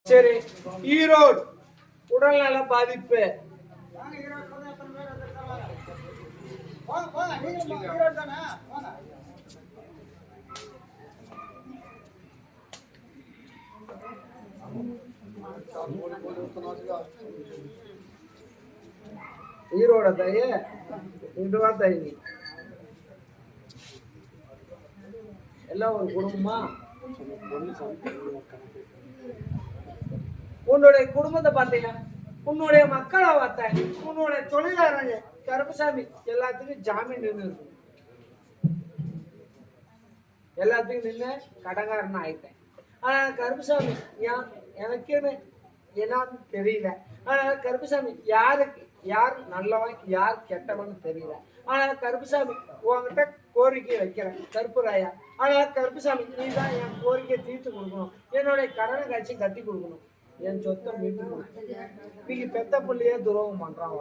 சரி, ஈரோடு உடல்நல பாதிப்பு. ஈரோட தாயே இதுவா தாயி எல்லாம் ஒரு குடும்பமா. உன்னுடைய குடும்பத்தை பார்த்தீங்க, உன்னுடைய மக்களை பார்த்தேன், உன்னுடைய தொழிலாளங்க கருப்பசாமி எல்லாத்துக்கும் ஜாமீன் நின்று எல்லாத்துக்கும் நின்று கடங்காரன் ஆயிட்டேன். ஆனா கருப்பசாமி எனக்குன்னு என்னன்னு தெரியல. ஆனா கருப்பசாமி யாருக்கு யார் நல்லவன் யார் கெட்டவன் தெரியல. ஆனா கருப்பசாமி உங்ககிட்ட கோரிக்கை வைக்கிறேன் கருப்புராயா. ஆனா கருப்பசாமி நீ தான் என் கோரிக்கையை தீர்த்து கொடுக்கணும், என்னுடைய கடனை காட்சி கட்டி கொடுக்கணும், என் சொத்தை மீட்டு கொடுக்கணும். நீங்க பெத்த பிள்ளையே துரோகம் பண்றான்.